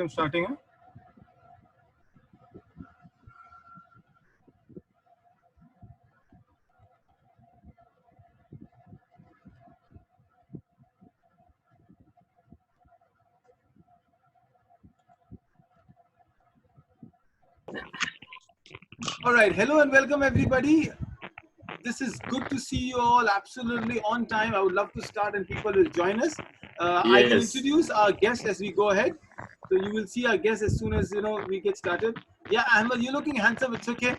I'm starting. Huh? All right. Hello and welcome, everybody. This is good to see you all absolutely on time. I would love to start and people will join us. I will introduce our guest as we go ahead. So you will see our guest as soon as we get started. Yeah, Ahmed, you're looking handsome. It's okay.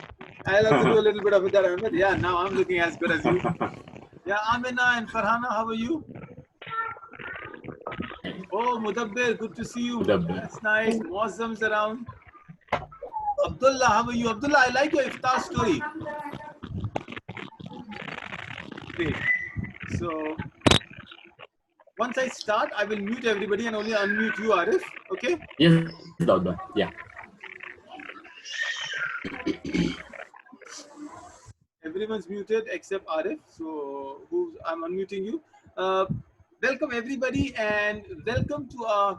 I'll have to do a little bit of it, Ahmed. Yeah, now I'm looking as good as you. Yeah, Amina and Farhana, how are you? Oh, Mudabbir, good to see you. That's nice. Muazzam's around. Abdullah, how are you? Abdullah, I like your iftar story. Great. So once I start, I will mute everybody and only unmute you, Arif. Okay? Yes, Dauda. Yeah. Everyone's muted except Arif. So I'm unmuting you. Welcome everybody and welcome to our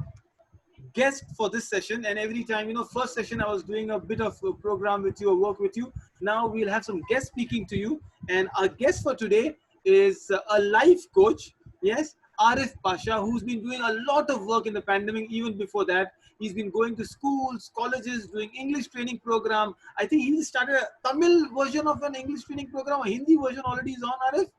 guest for this session. And every time, first session I was doing a bit of a program with you or work with you. Now we'll have some guests speaking to you. And our guest for today is a life coach. Yes, Arif Pasha, who's been doing a lot of work in the pandemic. Even before that, he's been going to schools, colleges, doing English training program. I think he started a Tamil version of an English training program. A Hindi version already is on, Arif.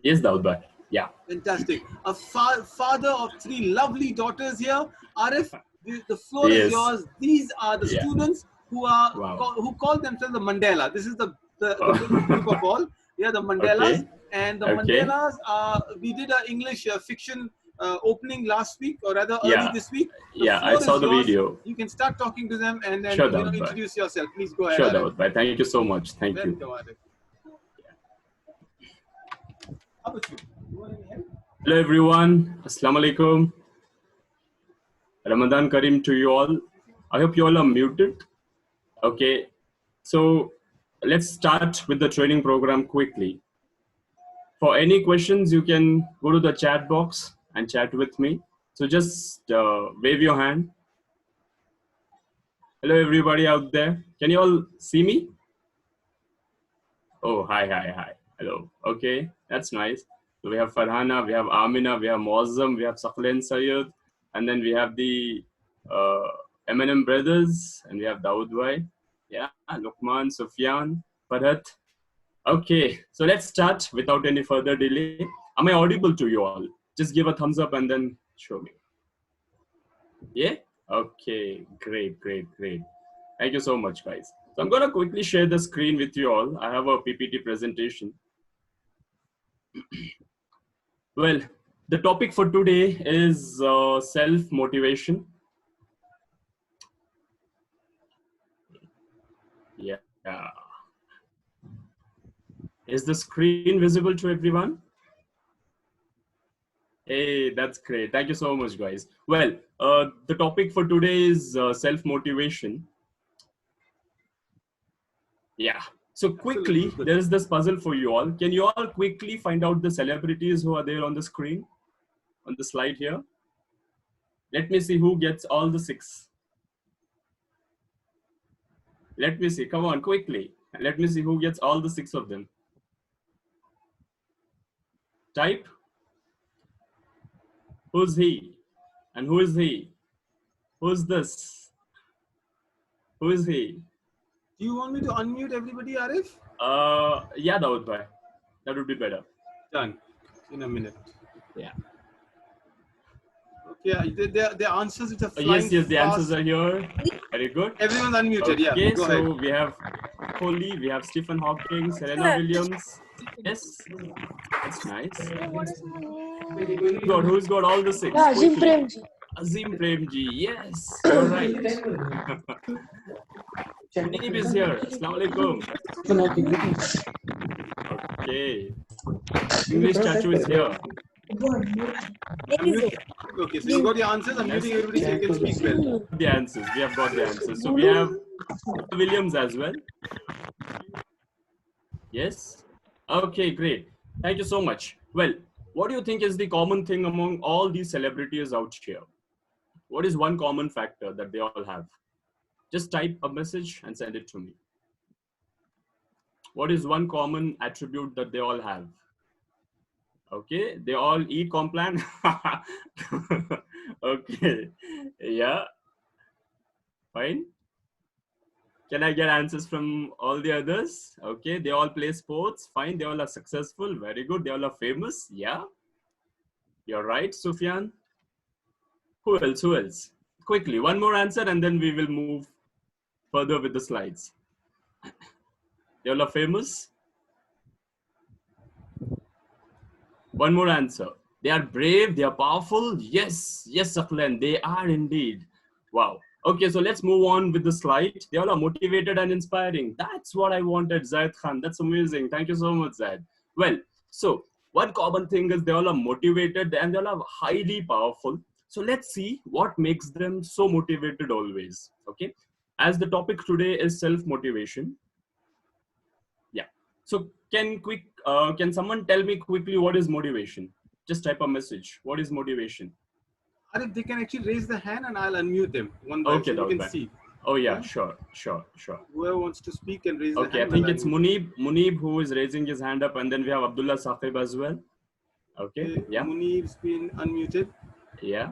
Yes, Dauda. Yeah. Fantastic. A father of 3 lovely daughters here. Arif, the floor is yours. These are the students who are who call themselves the Mandela. This is the group of all. Yeah, the Mandelas. Okay. And the Mandelas are, we did an English fiction opening last week, or rather early this week. I saw the video. You can start talking to them and then introduce yourself. Please go ahead. Sure, Daud. Thank you so much. Thank you. How about you? Hello everyone. Assalamu alaikum. Ramadan Kareem to you all. I hope you all are muted. Okay. So let's start with the training program quickly. For any questions, you can go to the chat box and chat with me. So just wave your hand. Hello everybody out there. Can you all see me? Oh, hi. Hello. Okay, that's nice. So we have Farhana, we have Amina, we have Muazzam, we have Saqlain Sayyid, and then we have the M&M brothers, and we have Dawood Bhai, yeah, Luqman, Sufyan, Farhat. Okay, so let's start without any further delay. Am I audible to you all? Just give a thumbs up and then show me. Yeah? Okay, great. Thank you so much, guys. So I'm going to quickly share the screen with you all. I have a PPT presentation. Well, the topic for today is self-motivation. Yeah. Is the screen visible to everyone? Hey, that's great. Thank you so much, guys. Well, the topic for today is self-motivation. Yeah. So quickly, there is this puzzle for you all. Can you all quickly find out the celebrities who are there on the screen, on the slide here? Let me see who gets all the 6. Let me see. Come on, quickly. Let me see who gets all the 6 of them. Type. Who's he? And who is he? Who's this? Who is he? Do you want me to unmute everybody, Arif? Yeah, Dawood Bhai. That would be better. Done. In a minute. Yeah. Okay, the answers which are flying yes, the answers are here. Very good. Everyone's unmuted, yeah. Okay, go so ahead. We have Kohli, we have Stephen Hawking, Serena Williams. Yes, that's nice. Who's got all the 6? Azim Premji. Azim Premji, yes, you're right. Neeb is here. Assalamu alaikum. Okay. English Chachu is here. Okay, so you got your answers. I'm muting everybody so you can speak well. The answers. We have got the answers. So we have Williams as well. Yes. Okay, great. Thank you so much. Well, what do you think is the common thing among all these celebrities out here? What is one common factor that they all have? Just type a message and send it to me. What is one common attribute that they all have? Okay, they all eat Complan. Okay, yeah, fine. Can I get answers from all the others? Okay, they all play sports. Fine, they all are successful. Very good. They all are famous. Yeah, you're right, Sufyan. Who else? Who else? Quickly, one more answer and then we will move further with the slides. They all are famous. One more answer. They are brave. They are powerful. Yes, yes, Saklan. They are indeed. Wow. Okay, so let's move on with the slide. They all are motivated and inspiring. That's what I wanted, Zaid Khan. That's amazing. Thank you so much, Zaid. Well, so one common thing is they all are motivated and they all are highly powerful. So let's see what makes them so motivated always. Okay. As the topic today is self-motivation. Yeah. So can someone tell me quickly what is motivation? Just type a message. What is motivation? Arif, they can actually raise the hand and I'll unmute them one by Okay, so you can Daud see. Oh yeah, sure. Whoever wants to speak can raise the hand. Okay, I think it's Munib who is raising his hand up, and then we have Abdullah Saqib as well. Okay, yeah. Munib's been unmuted. Yeah.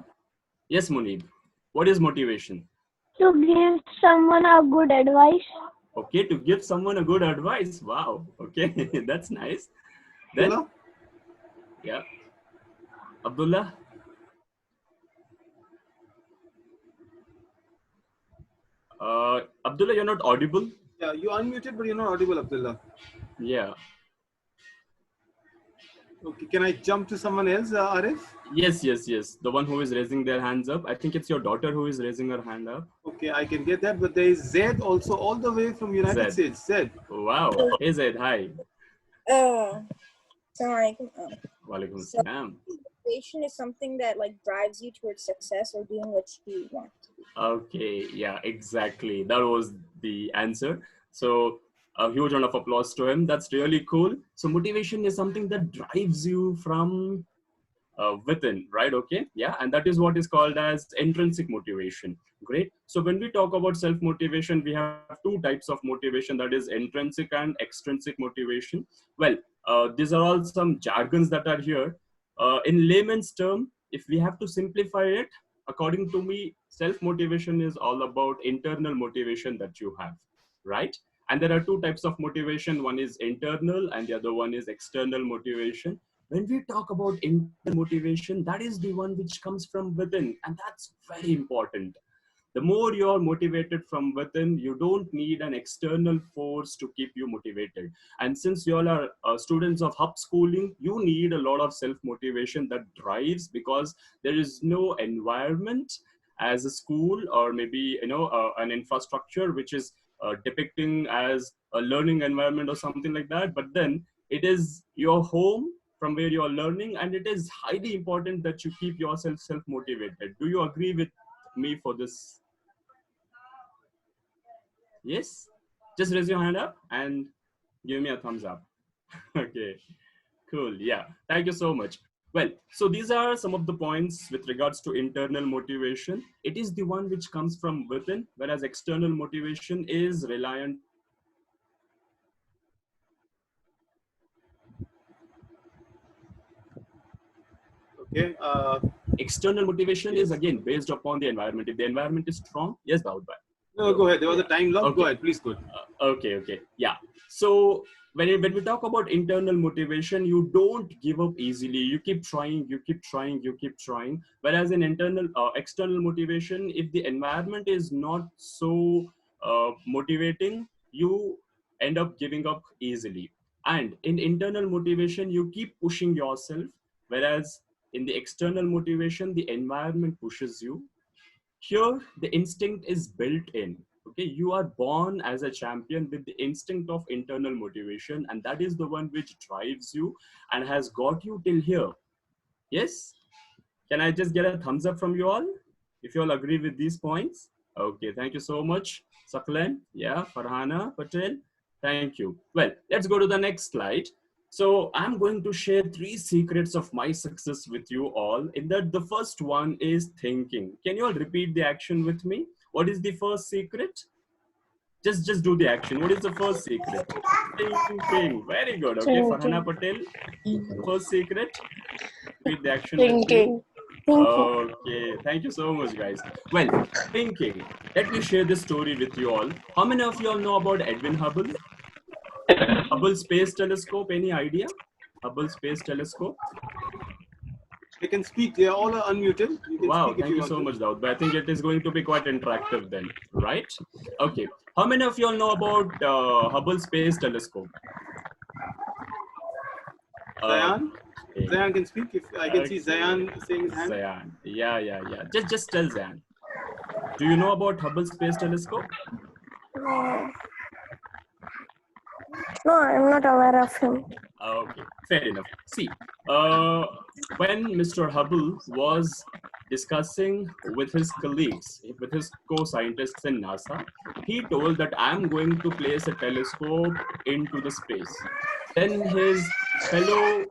Yes, Munib. What is motivation? To give someone a good advice. Okay, to give someone a good advice. Wow. Okay, that's nice. Then, Abdullah? yeah. Abdullah? Abdullah, you're not audible. Yeah, you unmuted, but you're not audible, Abdullah. Yeah. Okay, can I jump to someone else, Arif? Yes. The one who is raising their hands up. I think it's your daughter who is raising her hand up. Okay, I can get that, but there is Zed also, all the way from United States. Zed. Wow. Hey Zed, hi. Sorry. Walaikum salam. Motivation is something that like drives you towards success or doing what you want to do. Okay, yeah, exactly. That was the answer. So a huge round of applause to him. That's really cool. So motivation is something that drives you from within, right? Okay, yeah, and that is what is called as intrinsic motivation. Great. So when we talk about self-motivation, we have two types of motivation, that is intrinsic and extrinsic motivation. Well, these are all some jargons that are here. In layman's term, if we have to simplify it, according to me, self-motivation is all about internal motivation that you have, right? And there are two types of motivation. One is internal and the other one is external motivation. When we talk about internal motivation, that is the one which comes from within, and that's very important. The more you're motivated from within, you don't need an external force to keep you motivated. And since you all are students of hub schooling, you need a lot of self-motivation that drives, because there is no environment as a school or maybe an infrastructure which is depicting as a learning environment or something like that. But then it is your home from where you are learning, and it is highly important that you keep yourself self-motivated. Do you agree with me for this? Yes? Just raise your hand up and give me a thumbs up. Okay, cool. Yeah, thank you so much. Well, so these are some of the points with regards to internal motivation. It is the one which comes from within, whereas external motivation is reliant. Okay. External motivation is again based upon the environment. If the environment is strong, yes, Daud bhai. No, go ahead. There was a time lock. Okay. Go ahead, please. Go. Okay. Yeah. So when we talk about internal motivation, you don't give up easily. You keep trying. Whereas in external motivation, if the environment is not so motivating, you end up giving up easily. And in internal motivation, you keep pushing yourself. Whereas in the external motivation, the environment pushes you. Here, the instinct is built in. Okay, you are born as a champion with the instinct of internal motivation, and that is the one which drives you and has got you till here. Yes? Can I just get a thumbs up from you all? If you all agree with these points? Okay, thank you so much. Saklan, yeah, Farhana Patel, thank you. Well, let's go to the next slide. So I'm going to share 3 secrets of my success with you all. In that, the first one is thinking. Can you all repeat the action with me? What is the first secret? Just do the action. What is the first secret? Thinking. Very good. Okay, Farhana Patel. First secret. Repeat the action with me. Thinking. Okay, thank you so much, guys. Well, thinking. Let me share this story with you all. How many of you all know about Edwin Hubble? Hubble Space Telescope. Any idea? Hubble Space Telescope. They can speak. They are all unmuted. You can Wow, speak if thank you want so to. much, Daud. But I think it is going to be quite interactive then, right? Okay. How many of you all know about Hubble Space Telescope? Zayan? Okay. Zayan can speak. If I can see Zayan saying his hand. Zayan. Yeah. Just tell Zayan. Do you know about Hubble Space Telescope? No, I'm not aware of him. Okay, fair enough. See, when Mr. Hubble was discussing with his colleagues, with his co-scientists in NASA, he told that I'm going to place a telescope into the space. Then his fellow,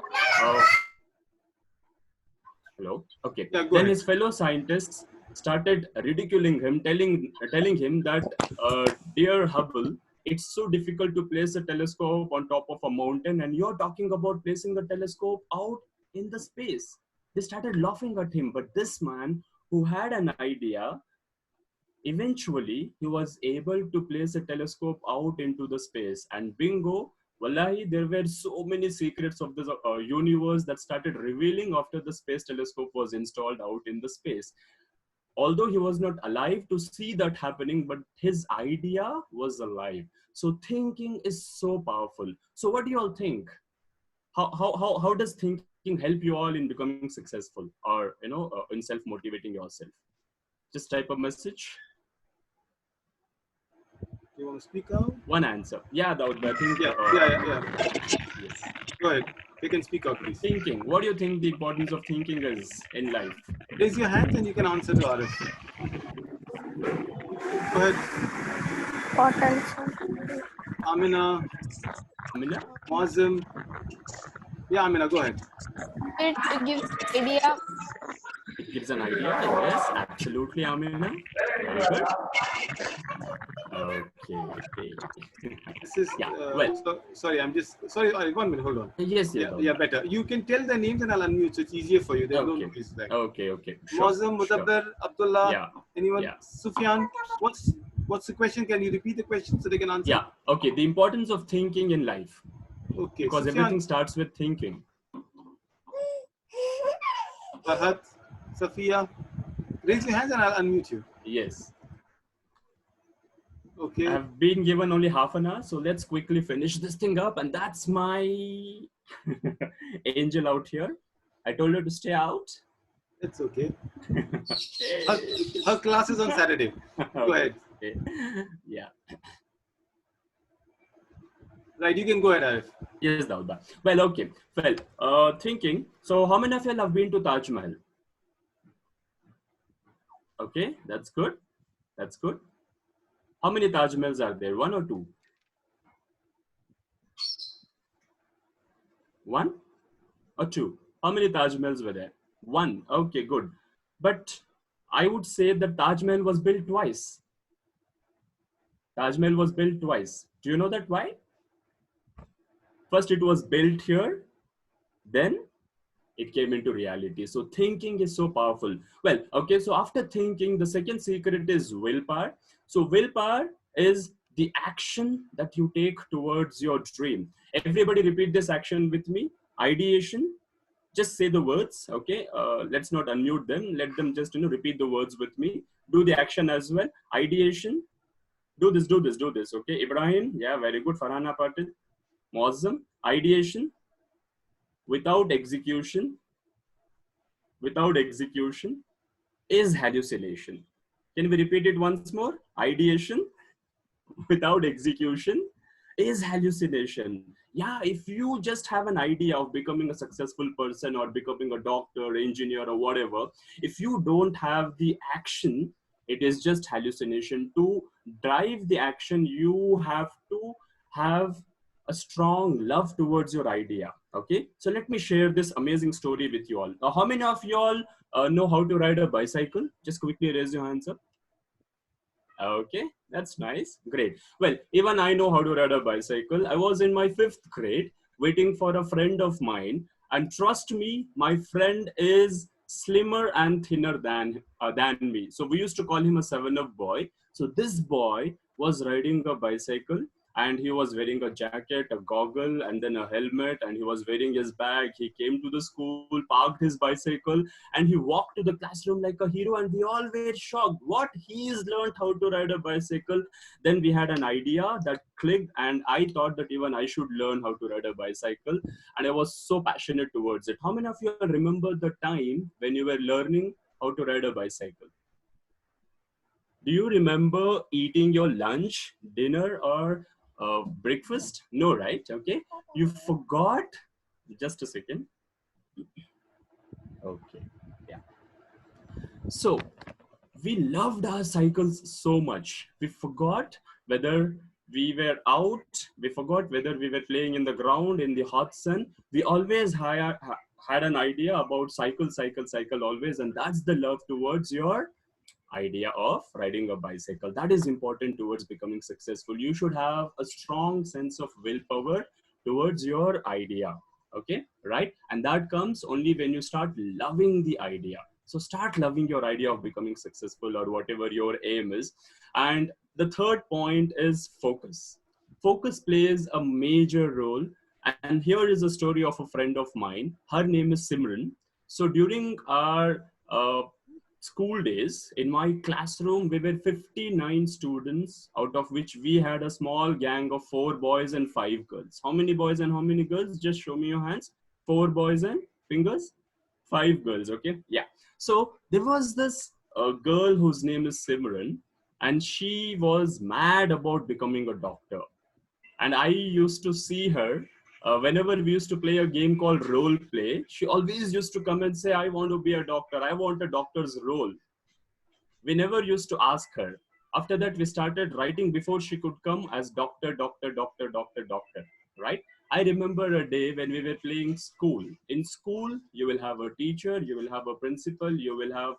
hello, okay. Yeah, go then ahead. his fellow scientists started ridiculing him, telling him that, dear Hubble, it's so difficult to place a telescope on top of a mountain, and you're talking about placing a telescope out in the space. They started laughing at him, but this man who had an idea, eventually he was able to place a telescope out into the space, and bingo, wallahi, there were so many secrets of the universe that started revealing after the space telescope was installed out in the space. Although he was not alive to see that happening, but his idea was alive. So thinking is so powerful. So what do you all think? How does thinking help you all in becoming successful, or in self-motivating yourself? Just type a message. You want to speak out? One answer. Yeah, that would, I think. Yeah. Yes. Go ahead. You can speak out, please. Thinking. What do you think the importance of thinking is in life? Raise your hand and you can answer to Arif. Go ahead. What else? Amina, Amina? Muazzam. Yeah, Amina, go ahead. It gives idea. It gives an idea. Yes, absolutely, Amina. Very good. Okay. This is, Yeah, well. sorry, I'm just, sorry, Arif, 1 minute, hold on. Yes. Yeah, better. You can tell the names and I'll unmute, so it's easier for you. There's no noise like. Okay. Muazzam, Mudabbir, Abdullah, Yeah. anyone? Yeah. Sufyan, what's the question? Can you repeat the question so they can answer? Yeah, okay. The importance of thinking in life. Okay. Because Sufyan, everything starts with thinking. Farhat, Safiya, raise your hands and I'll unmute you. Yes. Okay. I've been given only half an hour, so let's quickly finish this thing up. And that's my angel out here. I told her to stay out. It's okay. Her class is on Saturday. Go ahead. Okay. Yeah. Right, you can go ahead, Arif. Yes, Dauda. Well, okay. Well, thinking. So how many of you have been to Taj Mahal? Okay, that's good. How many Taj Mahals are there? 1 or 2? 1 or 2? How many Taj Mahals were there? 1. Okay, good. But I would say that Taj Mahal was built twice. Taj Mahal was built twice. Do you know that why? First, it was built here. Then it came into reality. So thinking is so powerful. Well, okay, so after thinking, the second secret is willpower. So willpower is the action that you take towards your dream. Everybody repeat this action with me. Ideation. Just say the words, okay? Let's not unmute them. Let them just repeat the words with me. Do the action as well. Ideation. Do this, okay? Ibrahim, yeah, very good. Farhana Patil. Muazzam. Ideation. Without execution is hallucination. Can we repeat it once more? Ideation without execution is hallucination. Yeah, if you just have an idea of becoming a successful person or becoming a doctor, engineer, or whatever, if you don't have the action, it is just hallucination. To drive the action, you have to have a strong love towards your idea. Okay, so let me share this amazing story with you all. Now, how many of you all know how to ride a bicycle? Just quickly raise your hands up. Okay, that's nice. Great. Well, even I know how to ride a bicycle. I was in my 5th grade waiting for a friend of mine. And trust me, my friend is slimmer and thinner than me. So we used to call him a 7-up boy. So this boy was riding a bicycle and he was wearing a jacket, a goggle, and then a helmet, and he was wearing his bag. He came to the school, parked his bicycle, and he walked to the classroom like a hero, and we all were shocked. What? He's learned how to ride a bicycle. Then we had an idea that clicked, and I thought that even I should learn how to ride a bicycle, and I was so passionate towards it. How many of you remember the time when you were learning how to ride a bicycle? Do you remember eating your lunch, dinner, or breakfast? No, right? Okay. You forgot. Just a second. Okay. Yeah. So we loved our cycles so much. We forgot whether we were out. We forgot whether we were playing in the ground, in the hot sun. We always had an idea about cycle always. And that's the love towards your idea of riding a bicycle. That is important towards becoming successful. You should have a strong sense of willpower towards your idea. Okay, right? And that comes only when you start loving the idea. So start loving your idea of becoming successful or whatever your aim is. And the third point is focus. Focus plays a major role. And here is a story of a friend of mine. Her name is Simran. So during our school days, in my classroom, we were 59 students, out of which we had a small gang of 4 boys and 5 girls. How many boys and how many girls? Just show me your hands. 4 boys and fingers, 5 girls. Okay, yeah. So there was this girl whose name is Simran, and she was mad about becoming a doctor. And I used to see her whenever we used to play a game called role play. She always used to come and say, I want to be a doctor. I want a doctor's role. We never used to ask her. After that, we started writing before she could come as doctor, right? I remember a day when we were playing school. In school, you will have a teacher, you will have a principal, you will have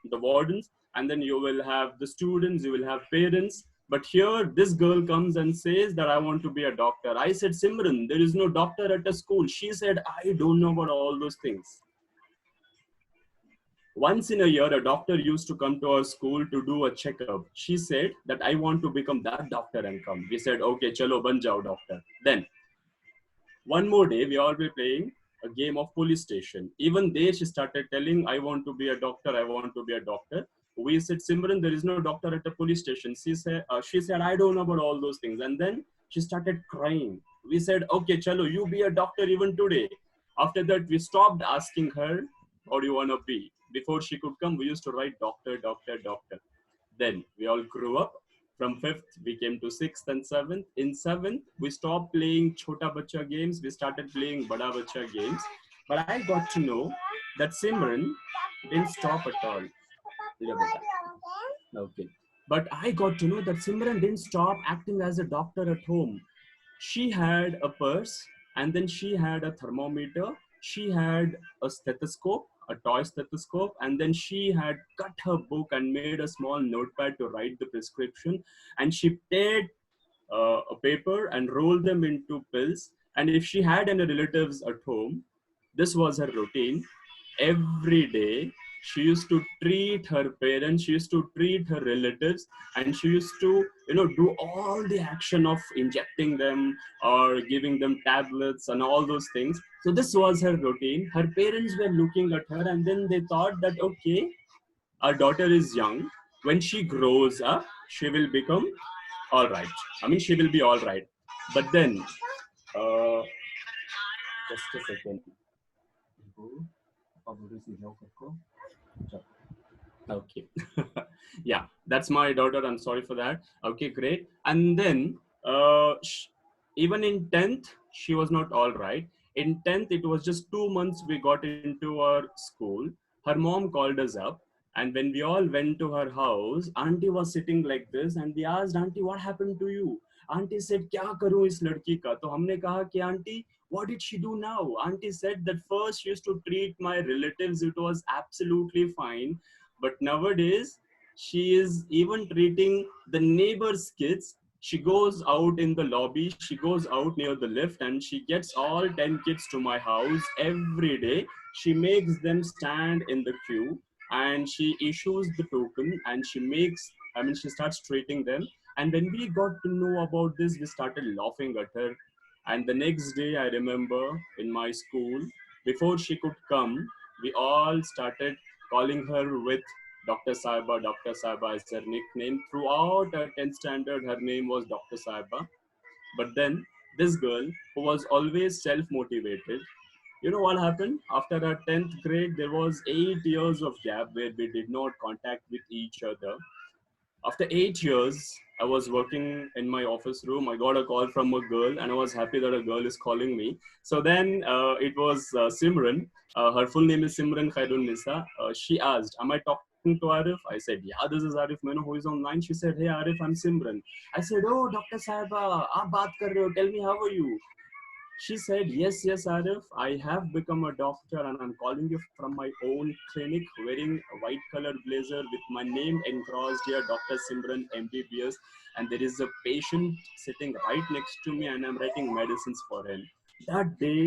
the wardens, and then you will have the students, you will have parents. But here, this girl comes and says that I want to be a doctor. I said, Simran, there is no doctor at a school. She said, I don't know about all those things. Once in a year, a doctor used to come to our school to do a checkup. She said that I want to become that doctor and come. We said, okay, chalo, ban jao doctor. Then, one more day, we all were playing a game of police station. Even there, she started telling, I want to be a doctor, I want to be a doctor. We said, Simran, there is no doctor at the police station. She said, I don't know about all those things. And then she started crying. We said, okay, chalo, you be a doctor even today. After that, we stopped asking her, what do you want to be? Before she could come, we used to write doctor. Then we all grew up. From 5th, we came to 6th and 7th. In 7th, we stopped playing Chota Bacha games. We started playing Bada Bacha games. But I got to know that Simran didn't stop at all. Okay. But I got to know that Simran didn't stop acting as a doctor at home. She had a purse, and then she had a thermometer. She had a stethoscope, a toy stethoscope, and then she had cut her book and made a small notepad to write the prescription. And she teared a paper and rolled them into pills. And if she had any relatives at home, this was her routine. Every day, she used to treat her parents, she used to treat her relatives, and she used to, do all the action of injecting them or giving them tablets and all those things. So this was her routine. Her parents were looking at her, and then they thought that, okay, our daughter is young. When she grows up, she will become all right. I mean, she will be all right. But then, just a second. Okay. Yeah, that's my daughter. I'm sorry for that. Okay, great. And then even in 10th, she was not all right. In 10th, it was just 2 months we got into our school. Her mom called us up. And when we all went to her house, auntie was sitting like this. And we asked, auntie, what happened to you? Auntie said, क्या करूं इस लड़की का? तो हमने कहा कि auntie, what did she do now? Auntie said that first she used to treat my relatives, it was absolutely fine, but nowadays she is even treating the neighbors' kids. She goes out in the lobby, she goes out near the lift, and she gets all 10 kids to my house every day. She makes them stand in the queue and she issues the token and she starts treating them. And when we got to know about this, we started laughing at her. And the next day, I remember in my school, before she could come, we all started calling her with Dr. Saiba as her nickname. Throughout her 10th standard, her name was Dr. Saiba. But then this girl, who was always self-motivated, you know what happened? After her 10th grade, there was 8 years of gap where we did not contact with each other. After 8 years, I was working in my office room. I got a call from a girl, and I was happy that a girl is calling me. So then it was Simran. Her full name is Simran Khairun Nisa. She asked, "Am I talking to Arif?" I said, "Yeah, this is Arif Meno who is online." She said, "Hey Arif, I'm Simran." I said, "Oh, Dr. Saiba, aap baat kar rahe ho. Tell me, how are you?" She said, "Yes, yes, Arif, I have become a doctor and I'm calling you from my own clinic wearing a white colored blazer with my name encrossed here, Dr. Simran MBBS. And there is a patient sitting right next to me and I'm writing medicines for him." That day,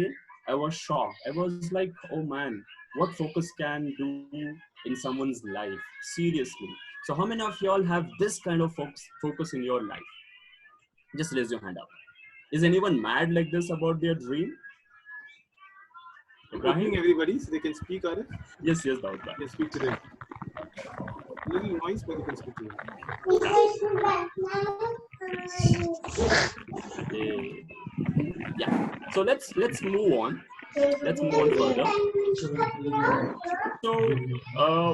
I was shocked. I was like, oh man, what focus can do in someone's life? Seriously. So how many of y'all have this kind of focus in your life? Just raise your hand up. Is anyone mad like this about their dream? Opening Ibrahim? everybody so they can speak, Arif. Yes, Daud bhai. Yes, speak to them. Little noise, but you can speak to them. Yeah. So let's move on. Let's move on further. So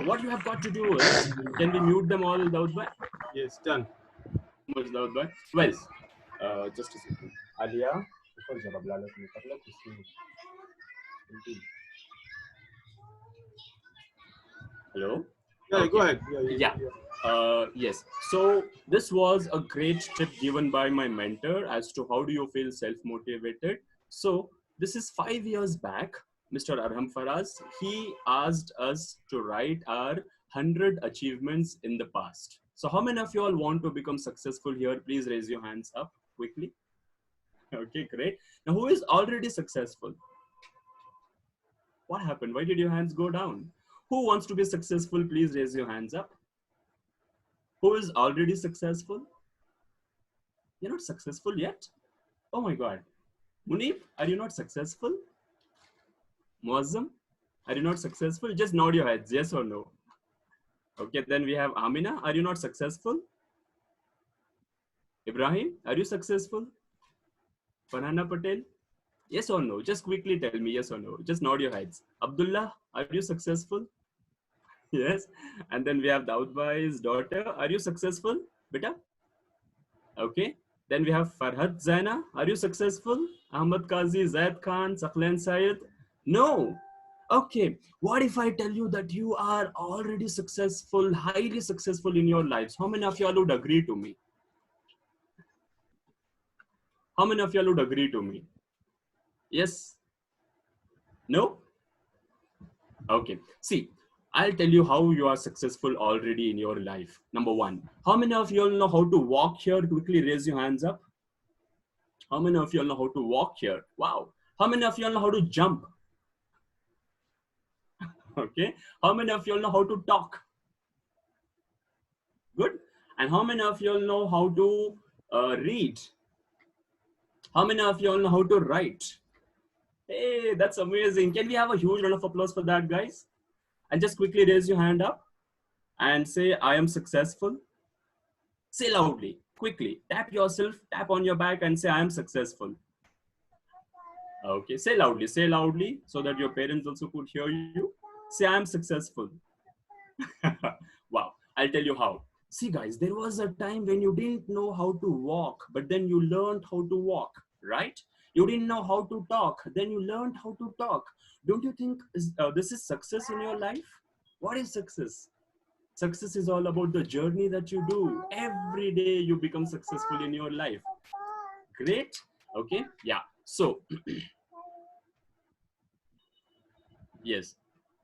what you have got to do is, can we mute them all, Daud bhai? Yes, done. Much Daud bhai. Well, just a second. Alia, ऊपर जरा लालच नहीं कर लो किसी Hello? Yeah, Okay. go ahead. Yeah. Yes. So this was a great tip given by my mentor as to how do you feel self-motivated. So this is 5 years back. Mr. Arham Faraz, he asked us to write our 100 achievements in the past. So how many of you all want to become successful here? Please raise your hands up quickly. Okay, great. Now, who is already successful? What happened? Why did your hands go down? Who wants to be successful? Please raise your hands up. Who is already successful? You're not successful yet? Oh my God. Munib, are you not successful? Muazzam, are you not successful? Just nod your heads, yes or no. Okay, then we have Amina. Are you not successful? Ibrahim, are you successful? Farhana Patel, yes or no? Just quickly tell me yes or no. Just nod your heads. Abdullah, are you successful? Yes. And then we have Daud Bhai's daughter. Are you successful, beta? Okay. Then we have Farhad Zaina. Are you successful? Ahmad Qazi, Zaid Khan, Saqlain Syed. No. Okay. What if I tell you that you are already successful, highly successful in your lives? How many of y'all would agree to me? How many of y'all would agree to me? Yes? No? Okay. See, I'll tell you how you are successful already in your life. Number one, how many of you all know how to walk here? Quickly raise your hands up. How many of you all know how to walk here? Wow. How many of you all know how to jump? Okay. How many of you all know how to talk? Good. And how many of you all know how to read? How many of you all know how to write? Hey, that's amazing. Can we have a huge round of applause for that, guys? And just quickly raise your hand up and say, I am successful. Say loudly, quickly, tap yourself, tap on your back and say, I am successful. Okay, say loudly so that your parents also could hear you. Say, I am successful. Wow, I'll tell you how. See guys, there was a time when you didn't know how to walk, but then you learned how to walk, right? You didn't know how to talk, then you learned how to talk. Don't you think this is success in your life? What is success? Success is all about the journey that you do. Every day you become successful in your life. Great. Okay. Yeah. So, yes.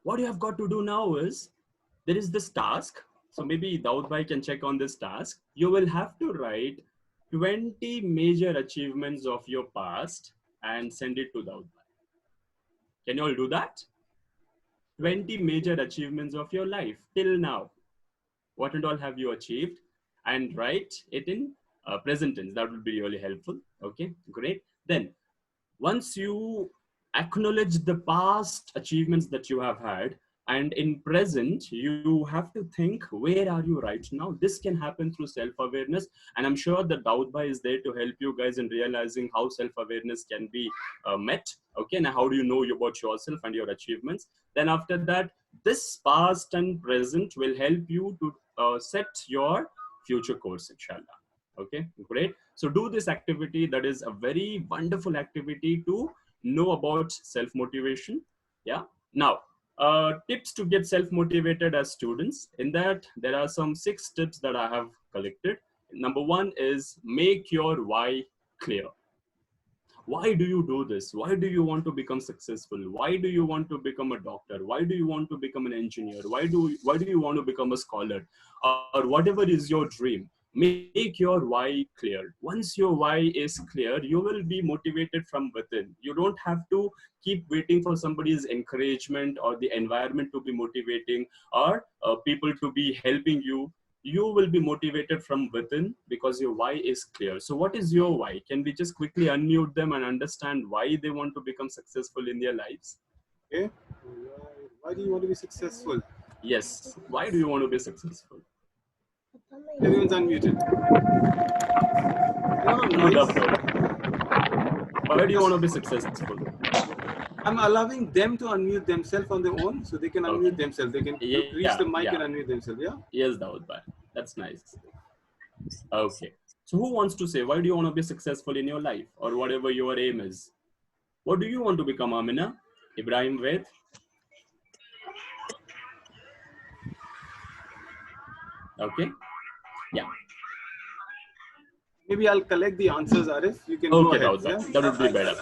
What you have got to do now is, there is this task. So maybe Daud Bhai can check on this task. You will have to write 20 major achievements of your past and send it to Daud Bhai. Can you all do that? 20 major achievements of your life till now. What and all have you achieved? And write it in present tense. That would be really helpful. Okay, great. Then once you acknowledge the past achievements that you have had, and in present, you have to think, where are you right now? This can happen through self-awareness. And I'm sure that Daud Bhai is there to help you guys in realizing how self-awareness can be met. Okay, and how do you know about yourself and your achievements? Then after that, this past and present will help you to set your future course, inshallah. Okay, great. So do this activity. That is a very wonderful activity to know about self-motivation. Yeah. Now, tips to get self-motivated as students. In that, there are some 6 tips that I have collected. Number 1 is make your why clear. Why do you do this? Why do you want to become successful? Why do you want to become a doctor? Why do you want to become an engineer? Why do you want to become a scholar? Or whatever is your dream. Make your why clear. Once your why is clear, you will be motivated from within. You don't have to keep waiting for somebody's encouragement or the environment to be motivating, or people to be helping you. You will be motivated from within because your why is clear. So what is your why? Can we just quickly unmute them and understand why they want to become successful in their lives? Okay. Why do you want to be successful? Yes. Why do you want to be successful? Everyone's unmuted. No, why do you want to be successful? I'm allowing them to unmute themselves on their own, so they can unmute themselves. They can reach the mic and unmute themselves. Yeah. Yes, Daud Bhai. That's nice. Okay. So who wants to say, why do you want to be successful in your life, or whatever your aim is? What do you want to become, Amina? Ibrahim Ved? Okay. Yeah. Maybe I'll collect the answers, Arif. You can okay, go ahead. Yeah? That would be better.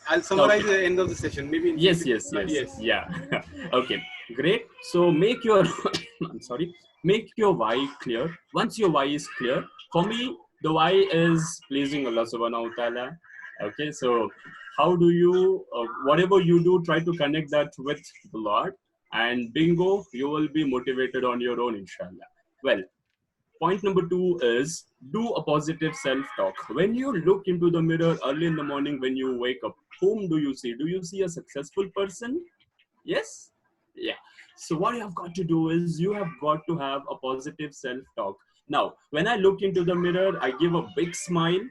I'll summarize at the end of the session. Maybe. Yes. Yeah. Okay. Great. So make your I'm sorry. Make your why clear. Once your why is clear, for me, the why is pleasing Allah Subhanahu wa Taala. Okay. So how do you, whatever you do, try to connect that with the Lord, and bingo, you will be motivated on your own, inshallah. Well, point number 2 is do a positive self-talk. When you look into the mirror early in the morning, when you wake up, whom do you see? Do you see a successful person? Yes? Yeah. So what you have got to do is you have got to have a positive self-talk. Now, when I look into the mirror, I give a big smile.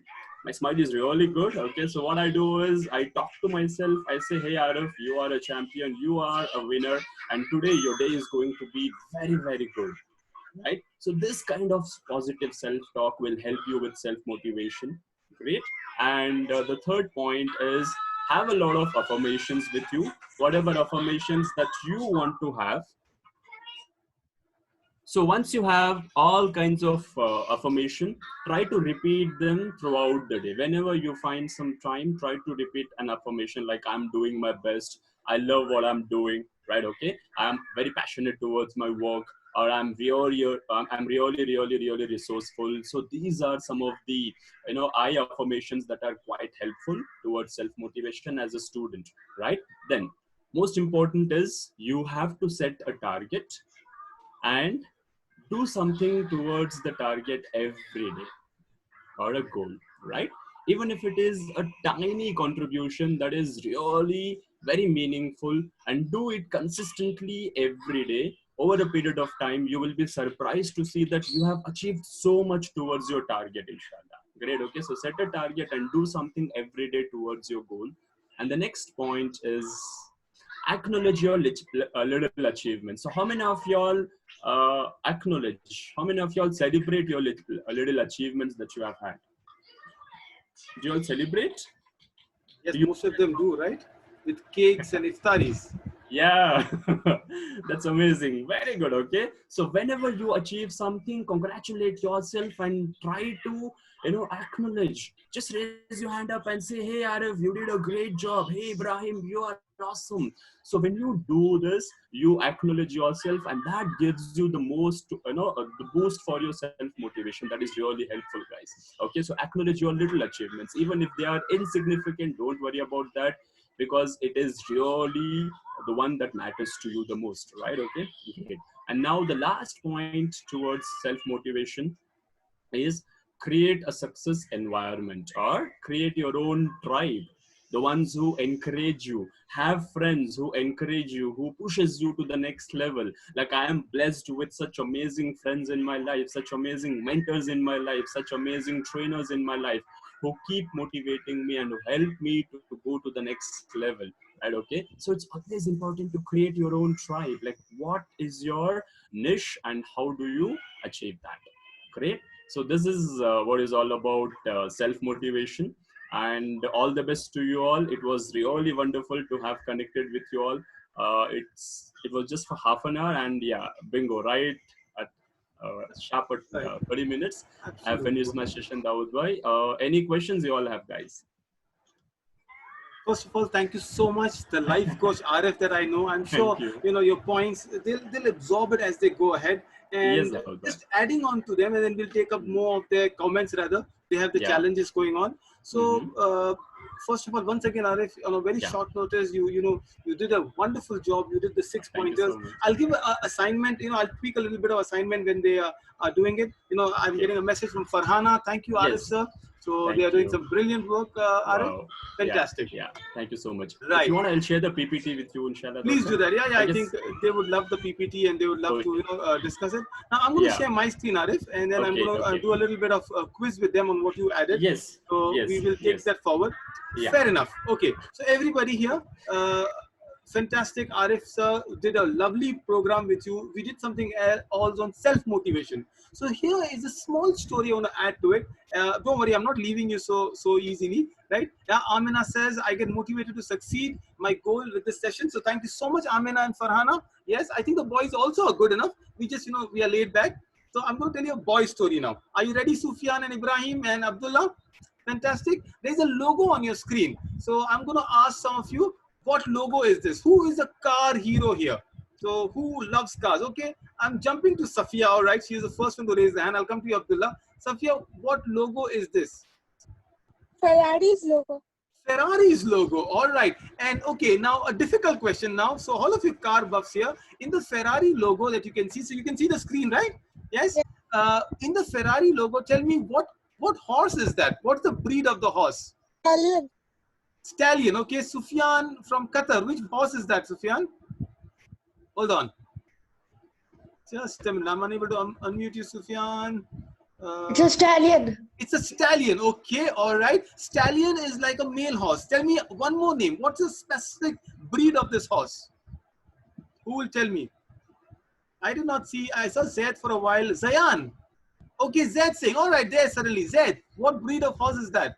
My smile is really good. Okay. So what I do is I talk to myself. I say, hey, Arif, you are a champion. You are a winner. And today your day is going to be very, very good. Right? So this kind of positive self-talk will help you with self-motivation. Great. And the third point is have a lot of affirmations with you, whatever affirmations that you want to have. So once you have all kinds of affirmation, try to repeat them throughout the day. Whenever you find some time, try to repeat an affirmation like I'm doing my best. I love what I'm doing, right? Okay. I'm very passionate towards my work, or I'm really resourceful. So these are some of the, I affirmations that are quite helpful towards self-motivation as a student, right? Then most important is you have to set a target and do something towards the target every day, or a goal, right? Even if it is a tiny contribution that is really very meaningful, and do it consistently every day. Over a period of time, you will be surprised to see that you have achieved so much towards your target, inshallah. Great. Okay. So set a target and do something every day towards your goal. And the next point is acknowledge your little achievements. So how many of y'all acknowledge, how many of y'all celebrate your little achievements that you have had? Do you all celebrate? Yes, most of them do, right? With cakes and iftaris. Yeah. That's amazing. Very good. Okay. So whenever you achieve something, congratulate yourself and try to, acknowledge. Just raise your hand up and say, "Hey, Arif, you did a great job. Hey, Ibrahim, you are awesome." So when you do this, you acknowledge yourself, and that gives you the most, the boost for your self motivation. That is really helpful, guys. Okay. So acknowledge your little achievements, even if they are insignificant. Don't worry about that, because it is really the one that matters to you the most, right? Okay. Great. And now the last point towards self motivation is create a success environment, or create your own tribe. The ones who encourage you, have friends who encourage you, who pushes you to the next level. Like, I am blessed with such amazing friends in my life, such amazing mentors in my life, such amazing trainers in my life, who keep motivating me and who help me to go to the next level, right? Okay. So it's always important to create your own tribe. Like, what is your niche and how do you achieve that? Great. So this is what is all about self-motivation, and all the best to you all. It was really wonderful to have connected with you all. It was just for half an hour, and yeah, bingo, right at sharp at 30 minutes. I have finished my session, Dawood bhai. Any questions you all have, guys? First of all, thank you so much. The life coach Arif that I know, I'm sure you. Your points, they'll absorb it as they go ahead. And Yes, Dawood bhai. just adding on to them, and then we'll take up more of their comments rather. They have the Yeah. challenges going on. So first of all, once again, Arif, on a very short notice, you did a wonderful job. You did the 6 Thank you pointers. so much. I'll give an assignment. I'll tweak a little bit of assignment when they are doing it. I'm Okay. getting a message from Farhana. Thank you, Arif, Yes. sir. So Thank they are doing you. some brilliant work, Arif. Wow. Fantastic. Yeah. Thank you so much. Right. If you want, I'll share the PPT with you, inshallah. Please do that. Yeah. I guess- think they would love the PPT and they would love to discuss it. Now I'm going to Yeah. share my screen, Arif, and then I'm Okay, going to okay. do a little bit of quiz with them on what you added. Yes. So yes. we will take yes. that forward. Yeah. Fair enough. Okay. So everybody here, fantastic. Arif sir did a lovely program with you. We did something else on self-motivation. So here is a small story I want to add to it. Don't worry, I'm not leaving you so easily, right? Amina says, I get motivated to succeed. My goal with this session. So thank you so much, Amina and Farhana. Yes, I think the boys also are good enough. We just, we are laid back. So I'm going to tell you a boy story now. Are you ready, Sufyan and Ibrahim and Abdullah? Fantastic. There's a logo on your screen. So I'm going to ask some of you, what logo is this? Who is a car hero here? So who loves cars? Okay, I'm jumping to Safia. All right, she's the first one to raise the hand. I'll come to you, Abdullah. Safia, what logo is this? Ferrari's logo. Ferrari's logo. All right. And okay, now a difficult question now. So all of you car buffs here, in the Ferrari logo that you can see, so you can see the screen, right? Yes. In the Ferrari logo, tell me what horse is that? What's the breed of the horse? Stallion. Stallion. Okay, Sufyan from Qatar. Which horse is that, Sufyan? Hold on. Just a minute. I'm unable to unmute you, Sufyan. It's a stallion. It's a stallion. Okay, all right. Stallion is like a male horse. Tell me one more name. What's the specific breed of this horse? Who will tell me? I did not see. I saw Zed for a while. Zayan. Okay, Zed saying. All right, there suddenly. Zed, what breed of horse is that?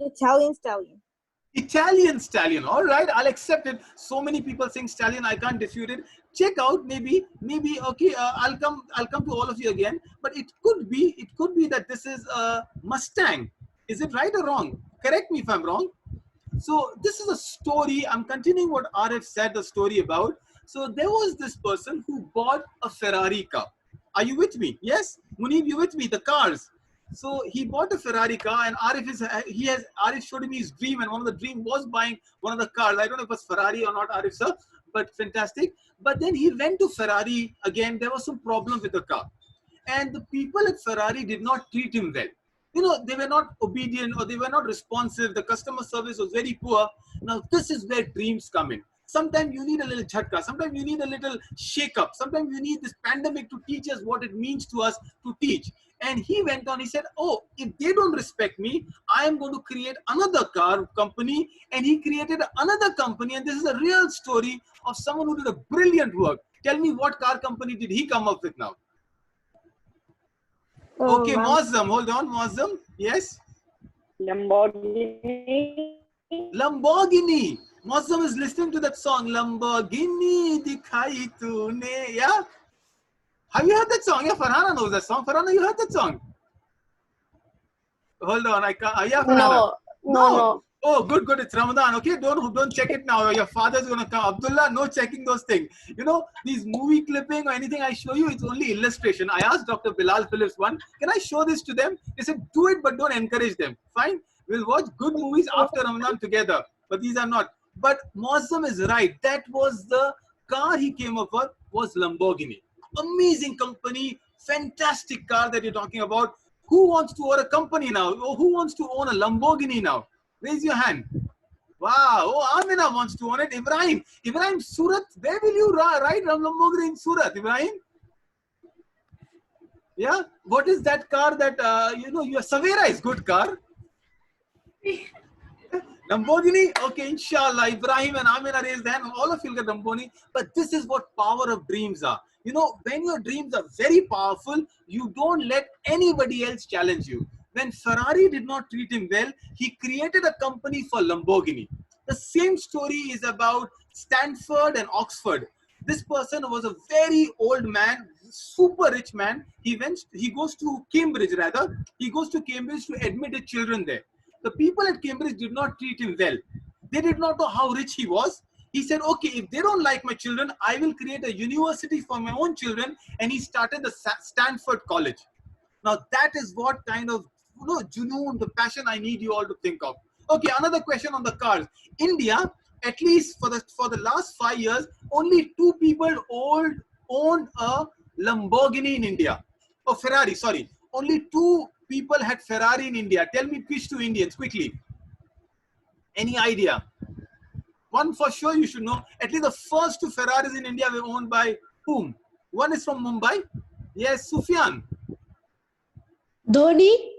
Italian stallion. Italian stallion. All right, I'll accept it. So many people saying stallion, I can't dispute it. Check out, maybe. Okay, I'll come to all of you again. But it could be that this is a Mustang. Is it right or wrong? Correct me if I'm wrong. So this is a story. I'm continuing what Arif said the story about. So there was this person who bought a Ferrari car. Are you with me? Yes, Munib, you with me? The cars. So he bought a Ferrari car, and Arif showed me his dream, and one of the dream was buying one of the cars. I don't know if it was Ferrari or not, Arif sir, but fantastic. But then he went to Ferrari again. There was some problem with the car, and the people at Ferrari did not treat him well. They were not obedient or they were not responsive. The customer service was very poor. Now this is where dreams come in. Sometimes you need a little jhatka. Sometimes you need a little shake up. Sometimes you need this pandemic to teach us what it means to us to teach. And he went on, he said, oh, if they don't respect me, I am going to create another car company. And he created another company. And this is a real story of someone who did a brilliant work. Tell me, what car company did he come up with now? Okay, Muazzam, hold on, Muazzam. Yes? Lamborghini. Lamborghini. Mozzam is listening to that song, Lamborghini Dikhai Tune. Yeah? Have you heard that song? Yeah, Farhana knows that song. Farhana, you heard that song? Hold on, I can't. Yeah, Farhana. No. Oh, good. It's Ramadan. Okay, don't check it now. Your father's gonna come. Abdullah, no checking those things. You know, these movie clipping or anything I show you, it's only illustration. I asked Dr. Bilal Phillips one, can I show this to them? They said, do it, but don't encourage them. Fine. We'll watch good movies after Ramadan together. But these are not. But Moazzam is right. That was the car he came up with, was Lamborghini. Amazing company, fantastic car that you're talking about. Who wants to own a company now? Or who wants to own a Lamborghini now? Raise your hand. Wow. Oh, Amina wants to own it. Ibrahim, Surat. Where will you ride Lamborghini in Surat, Ibrahim? Yeah. What is that car that, your Savera is good car. Lamborghini? Okay, inshallah. Ibrahim and Amina raised their hand. All of you get Lamborghini. But this is what power of dreams are. You know, when your dreams are very powerful, you don't let anybody else challenge you. When Ferrari did not treat him well, he created a company for Lamborghini. The same story is about Stanford and Oxford. This person was a very old man, super rich man. He goes to Cambridge to admit his children there. The people at Cambridge did not treat him well. They did not know how rich he was. He said, okay, if they don't like my children, I will create a university for my own children. And he started the Stanford College. Now that is what kind of junoon, the passion I need you all to think of. Okay, another question on the cars. India, at least for the last 5 years, only 2 people owned a Lamborghini in India. Oh, Ferrari, sorry. Only 2 people had Ferrari in India. Tell me which 2 Indians, quickly. Any idea? One for sure you should know. At least the first 2 Ferraris in India were owned by whom? One is from Mumbai. Yes, Sufyan. Dhoni.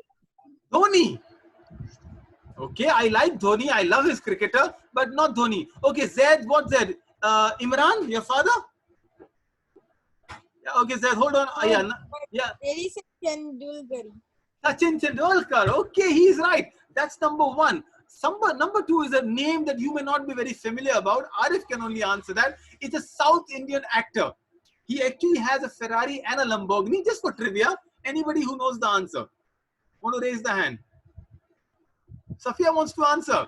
Okay, I like Dhoni. I love his cricketer, but not Dhoni. Okay, Zaid, what Zaid? Imran, your father? Yeah, okay, Zaid, hold on. Yeah. Sachin Tendulkar. Okay, he's right. That's number 1. Number 2 is a name that you may not be very familiar about. Arif can only answer that. It's a South Indian actor. He actually has a Ferrari and a Lamborghini. Just for trivia, anybody who knows the answer? Want to raise the hand? Safia wants to answer.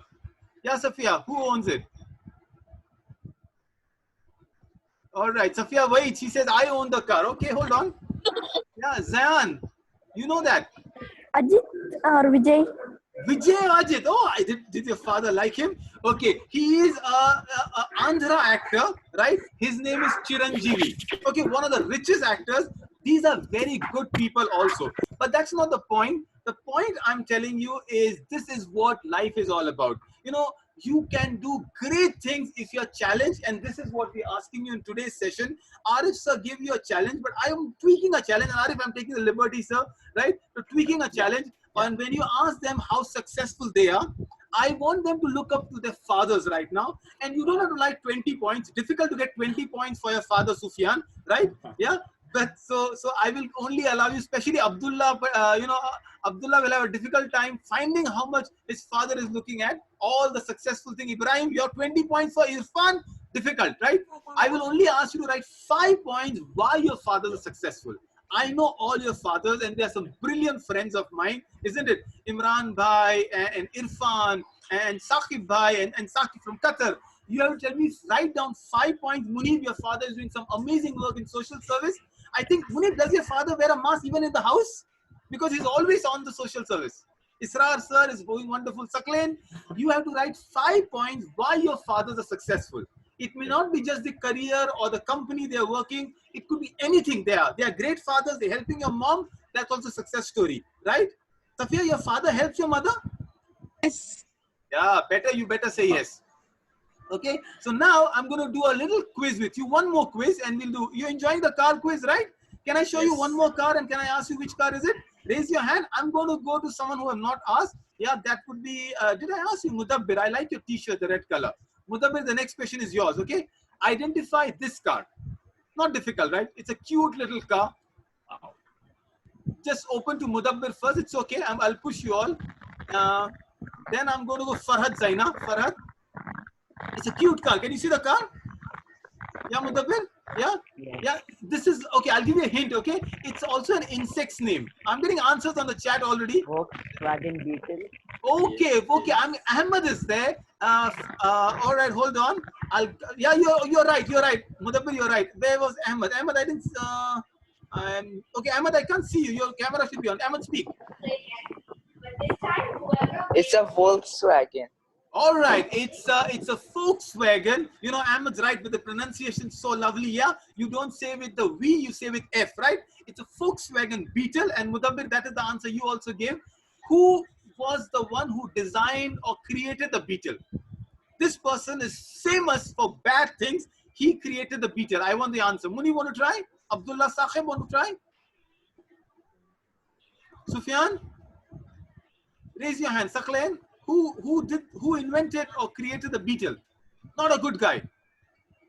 Yeah, Safia, who owns it? All right, Safia waits. She says, I own the car. Okay, hold on. Yeah, Zayan, you know that? Ajit or Vijay? Vijay Ajit. Oh, did your father like him? Okay, he is a Andhra actor, right? His name is Chiranjeevi. Okay, one of the richest actors. These are very good people also. But that's not the point. The point I'm telling you is this is what life is all about. You know, you can do great things if you're challenged, and this is what we're asking you in today's session. Arif sir gave you a challenge, but I am tweaking a challenge. And Arif, I'm taking the liberty, sir, right? So tweaking a challenge. And when you ask them how successful they are, I want them to look up to their fathers right now. And you don't have to like 20 points. Difficult to get 20 points for your father, Sufyan, right? Yeah. But so I will only allow you, especially Abdullah, Abdullah will have a difficult time finding how much his father is looking at. All the successful thing. Ibrahim, your 20 points for Irfan, difficult, right? I will only ask you to write 5 points why your fathers are successful. I know all your fathers, and there are some brilliant friends of mine, isn't it? Imran Bhai and Irfan and Saqib Bhai and Saqib from Qatar. You have to tell me, write down 5 points. Munib, your father is doing some amazing work in social service. I think, Munib, does your father wear a mask even in the house? Because he's always on the social service. Israr sir is doing wonderful. Sakleen, you have to write 5 points why your fathers are successful. It may not be just the career or the company they are working. It could be anything there. They are great fathers. They're helping your mom. That's also a success story, right? Safia, your father helps your mother? Yes. Yeah, you better say yes. Okay, so now I'm going to do a little quiz with you. One more quiz and we'll do. You're enjoying the car quiz, right? Can I show you one more car and can I ask you which car is it? Raise your hand. I'm going to go to someone who I have not asked. Yeah, that would be, did I ask you, Mudabbir? I like your t-shirt, the red color. Mudabbir, the next question is yours, okay? Identify this car. Not difficult, right? It's a cute little car. Just open to Mudabbir first. It's okay. I'll push you all. Then I'm going to go Farhad Zaina. Farhad. It's a cute car. Can you see the car? Yeah, Mudabbir? Yeah. This is okay. I'll give you a hint. Okay, it's also an insect's name. I'm getting answers on the chat already. Volkswagen Beetle. Okay. Ahmed is there. All right, hold on. You're right. Mudabbir, you're right. There was Ahmed. Ahmed, I didn't. Okay, Ahmed, I can't see you. Your camera should be on. Ahmed, speak. It's a Volkswagen. All right, it's a Volkswagen. You know, Ahmed's right, but the pronunciation so lovely. Yeah, you don't say with the V, you say with F, right? It's a Volkswagen Beetle. And Mudabbir, that is the answer you also gave. Who was the one who designed or created the Beetle? This person is famous for bad things. He created the Beetle. I want the answer. Muni, want to try? Abdullah Saqib, want to try? Sufyan? Raise your hand. Saqlain? Who invented or created the Beetle? Not a good guy.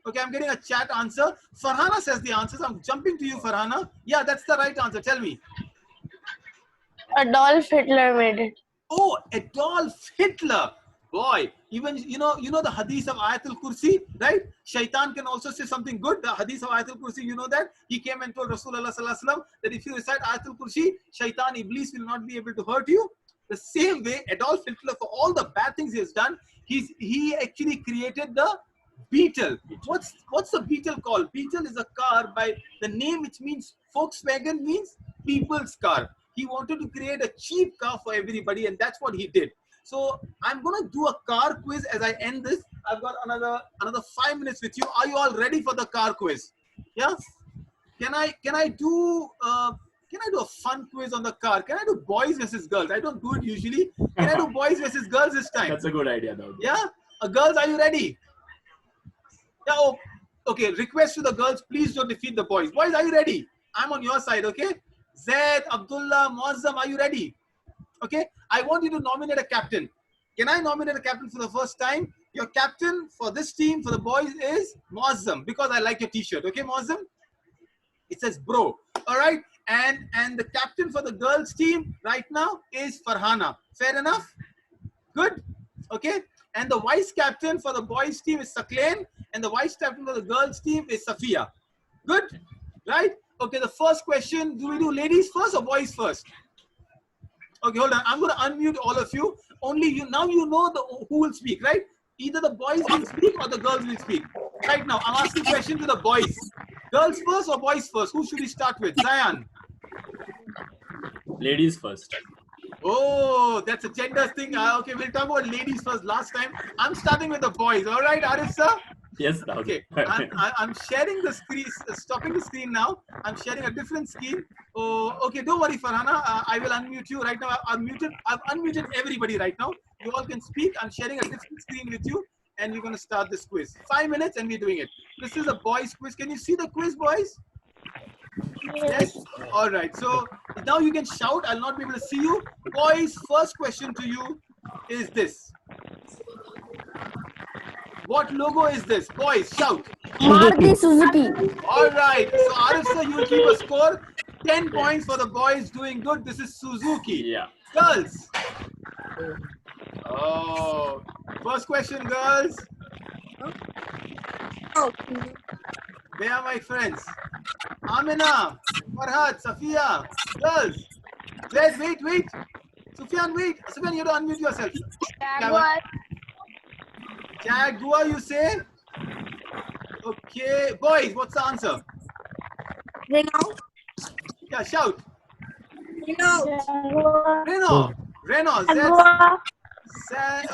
Okay, I'm getting a chat answer. Farhana says the answers. I'm jumping to you, Farhana. Yeah, that's the right answer. Tell me. Adolf Hitler made it. Oh, Adolf Hitler. Boy, even you know the hadith of Ayatul Kursi, right? Shaitan can also say something good. The hadith of Ayatul Kursi, you know that? He came and told Rasulullah sallallahu alaihi wasallam that if you recite Ayatul Kursi, Shaitan, Iblis will not be able to hurt you. The same way, Adolf Hitler, for all the bad things he has done, he actually created the Beetle. What's the Beetle called? Beetle is a car by the name, which means Volkswagen means people's car. He wanted to create a cheap car for everybody, and that's what he did. So I'm gonna do a car quiz as I end this. I've got another 5 minutes with you. Are you all ready for the car quiz? Yeah. Can I do a fun quiz on the car? Can I do boys versus girls? I don't do it usually. Can I do boys versus girls this time? That's a good idea, though. Yeah? Girls, are you ready? Yeah, oh, okay. Request to the girls, please don't defeat the boys. Boys, are you ready? I'm on your side, okay? Zaid, Abdullah, Muazzam, are you ready? Okay? I want you to nominate a captain. Can I nominate a captain for the first time? Your captain for this team, for the boys, is Muazzam, because I like your t-shirt. Okay, Muazzam? It says bro. All right? And the captain for the girls team right now is Farhana. Fair enough? Good? Okay? And the vice captain for the boys team is Saqlain, and the vice captain for the girls team is Safiya. Good? Right? Okay, the first question, do we do ladies first or boys first? Okay, hold on. I'm going to unmute all of you. Only you, now you know who will speak, right? Either the boys will speak or the girls will speak. Right now, I'm asking a question to the boys. Girls first or boys first? Who should we start with? Zayan. Ladies first. Oh, that's a gender thing. Okay, we'll talk about ladies first last time. I'm starting with the boys. All right, Arif sir? Yes, okay. I'm sharing the screen, stopping the screen now. I'm sharing a different screen. Oh, okay, don't worry, Farhana. I will unmute you right now. I've unmuted everybody right now. You all can speak. I'm sharing a different screen with you, and we're going to start this quiz. 5 minutes, and we're doing it. This is a boys quiz. Can you see the quiz, boys? Yes. All right. So now you can shout. I'll not be able to see you. Boys, first question to you is this. What logo is this? Boys, shout. Maruti Suzuki. All right. So Arif sir, you will keep a score. 10 points for the boys, doing good. This is Suzuki. Yeah. Girls. Oh. First question, girls. Oh, Where are my friends? Amina, Farhad, Safiya, girls. Wait. Sufyan, wait. Sufyan, you have to unmute yourself. Jaguar, you say? Okay. Boys, what's the answer? Renault. Yeah, shout. Renault. Renault.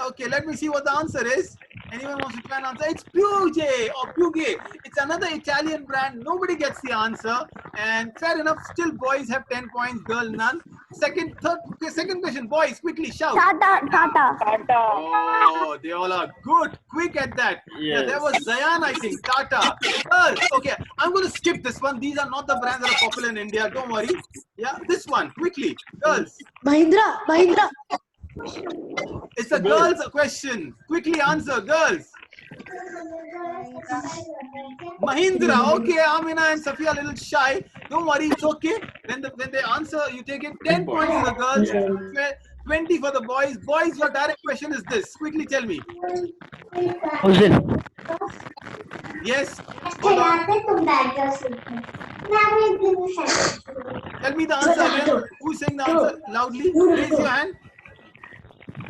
Okay, let me see what the answer is. Anyone wants to try and answer? It's Puget or Puget. It's another Italian brand. Nobody gets the answer. And fair enough, still boys have 10 points, girl none. Second question, boys, quickly shout. Tata. Oh, they all are good, quick at that. Yes. Yeah, there was Zayan, I think, Tata. Girls, okay, I'm going to skip this one. These are not the brands that are popular in India. Don't worry. Yeah, this one, quickly. Girls. Mahindra. It's a girls' question. Quickly answer, girls. Mahindra. Okay, Amina and Safiya a little shy. Don't worry, it's okay. When they answer, you take it. 10 points for the girls. 20 for the boys. Boys, your direct question is this. Quickly tell me. Yes. Hold on. Tell me the answer again. Who's saying the answer loudly? Raise your hand.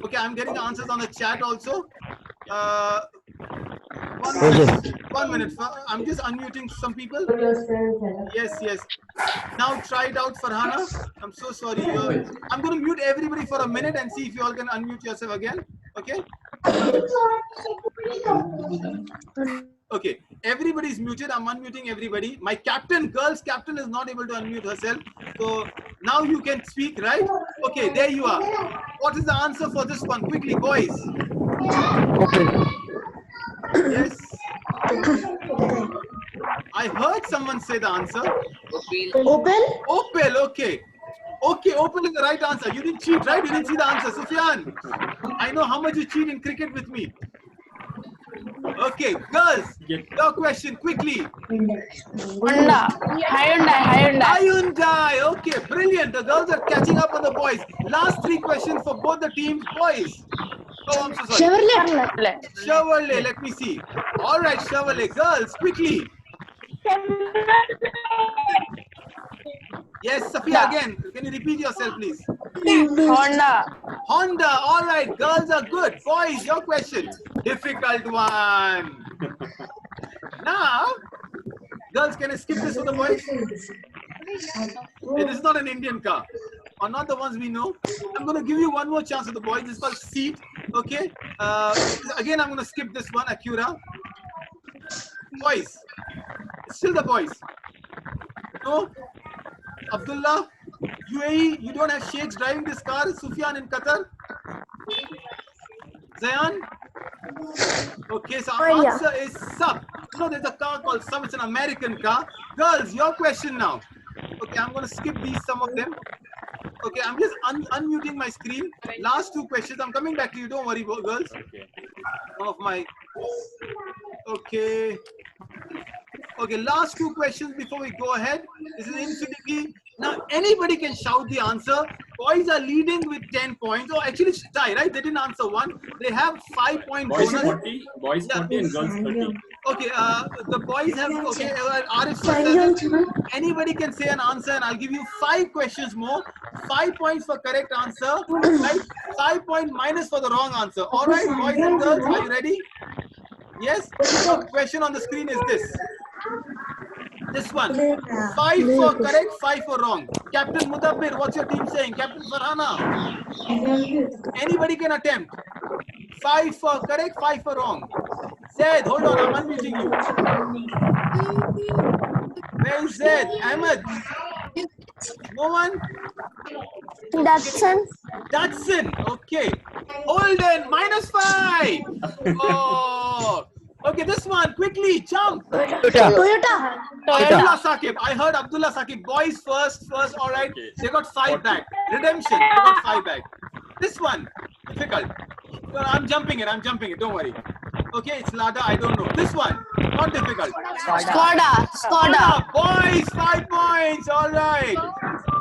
Okay, I'm getting answers on the chat also. 1 minute. 1 minute. I'm just unmuting some people. Yes, yes. Now try it out, Farhana. I'm so sorry. I'm going to mute everybody for a minute and see if you all can unmute yourself again. Okay? Okay. Everybody's muted. I'm unmuting everybody. My captain, girls captain, is not able to unmute herself. So now you can speak, right? Okay, there you are. What is the answer for this one? Quickly, boys. Yes. I heard someone say the answer. Opal? Opal, okay. Okay, Opal is the right answer. You didn't cheat, right? You didn't see the answer. Sufyan, I know how much you cheat in cricket with me. Okay, girls, your question quickly. Honda. Hyundai. Hyundai. Okay, brilliant. The girls are catching up on the boys. Last 3 questions for both the teams. Boys. Oh, I'm so sorry. Chevrolet. Let me see. All right, Chevrolet. Girls, quickly. Yes, Safia, again. Can you repeat yourself, please? Honda. Honda. All right, girls are good. Boys, your question. Difficult one. Now, girls, can I skip this for the boys? It is not an Indian car, or not the ones we know. I'm going to give you one more chance for the boys. It's called Seat. Okay. Again, I'm going to skip this one, Acura. Boys. Still the boys. No. Abdullah, UAE, you don't have sheikhs driving this car. Sufyan in Qatar. Zayan? Okay, so our answer is Sub. You know, there's a car called Sub. It's an American car. Girls, your question now. Okay, I'm going to skip some of them. Okay, I'm just unmuting my screen. Last 2 questions. I'm coming back to you. Don't worry, girls. Okay. One of my... Okay. Okay, last 2 questions before we go ahead. This is Infinity. Now, anybody can shout the answer. Boys are leading with 10 points. Oh, actually, it's tie, right? They didn't answer one. They have 5 point Boys bonus. 40, boys 40 and girls 30. Okay, the boys have, okay, Arif says anybody can say an answer and I'll give you 5 questions more. 5 points for correct answer, right? 5 point minus for the wrong answer. All right, boys and girls, are you ready? Yes? The question on the screen is this. This one. 5 for correct, 5 for wrong. Captain Mudabbir, what's your team saying? Captain Farhana. Anybody can attempt. 5 for correct, 5 for wrong. Zaid, hold on, I'm unmuting you. Where is Zaid? Ahmed? No one? Datsun. Datsun, okay. Holden, -5. Oh. Okay, this one, quickly, jump. Toyota. Abdullah Saqib. I heard Abdullah Saqib. Boys first, all right. Okay. They got 5 back. Redemption, they got 5 back. This one, difficult. I'm jumping it, don't worry. Okay, it's Lada, I don't know. This one, not difficult. Skoda. Boys, 5 points, all right.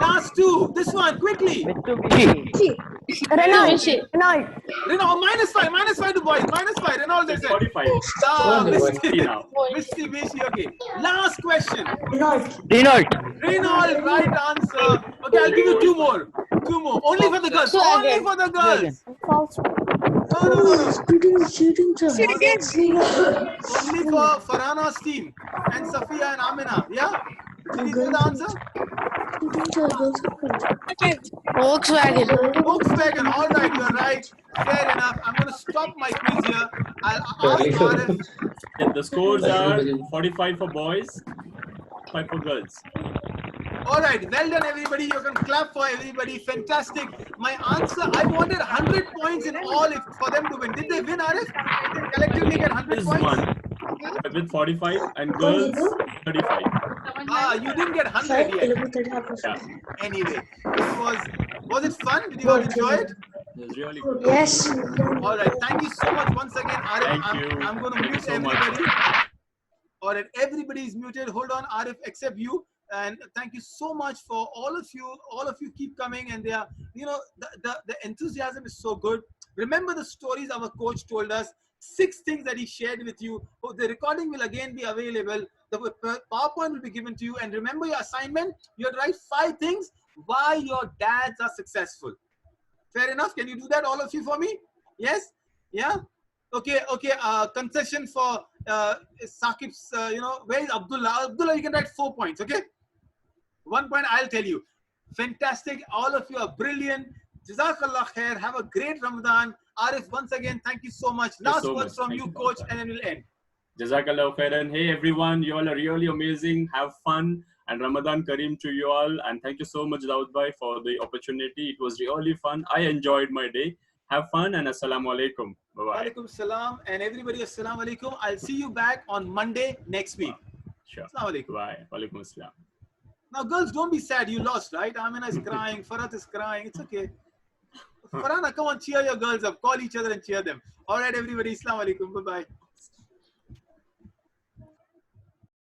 Last 2, this one, quickly. Renault. Renault, -5 to boys, -5. Renault, they said. 45. Ah, now. Misty, okay. Last question. Renault. Right answer. Okay, I'll give you 2 more. Only for the girls. Only for the girls. No. Only for Farhana's team and Safiya and Amina. Yeah? Did you get the answer? Volkswagen. All right, you're right. Fair enough. I'm going to stop my quiz here. I'll ask Arif. The scores are 45 for boys, 5 for girls. All right, well done, everybody. You can clap for everybody. Fantastic. My answer, I wanted 100 points in all for them to win. Did they win, Arif? Did they collectively get 100 This points? one with 45 and girls 35. Ah, you didn't get 100 yet. Yeah, Anyway, was it fun? Did you all enjoy it? it was really good. Yes. All right, thank you so much once again, Arif. Thank you. I'm going to Thank you mute so much. everybody. All right, everybody is muted. Hold on, Arif, except you. And thank you so much for all of you. All of you keep coming, and they are, the enthusiasm is so good. Remember the stories our coach told us. 6 things that he shared with you. Oh, the recording will again be available. The PowerPoint will be given to you. And remember your assignment. You have to write 5 things why your dads are successful. Fair enough. Can you do that, all of you, for me? Yes. Yeah. Okay. Concession for Saqib's. Where is Abdullah? Abdullah, you can write 4 points. Okay. 1 point I'll tell you. Fantastic. All of you are brilliant. Jazakallah khair. Have a great Ramadan. Arif, once again, thank you so much. Last words from you, coach, and then we'll end. Jazakallah khairan. Hey everyone, you all are really amazing. Have fun and Ramadan Kareem to you all. And thank you so much, Daud bhai, for the opportunity. It was really fun. I enjoyed my day. Have fun and assalamu alaikum. Bye-bye. Alaikum salam. And everybody, assalamu alaikum. I'll see you back on Monday next week. Sure. Assalamu alaikum. Bye. Walaikum assalam. Now, girls, don't be sad. You lost, right? Amina is crying. Farhat is crying. It's okay. Farhana, come on, cheer your girls up. Call each other and cheer them. All right, everybody. Assalamu alaikum. Bye-bye.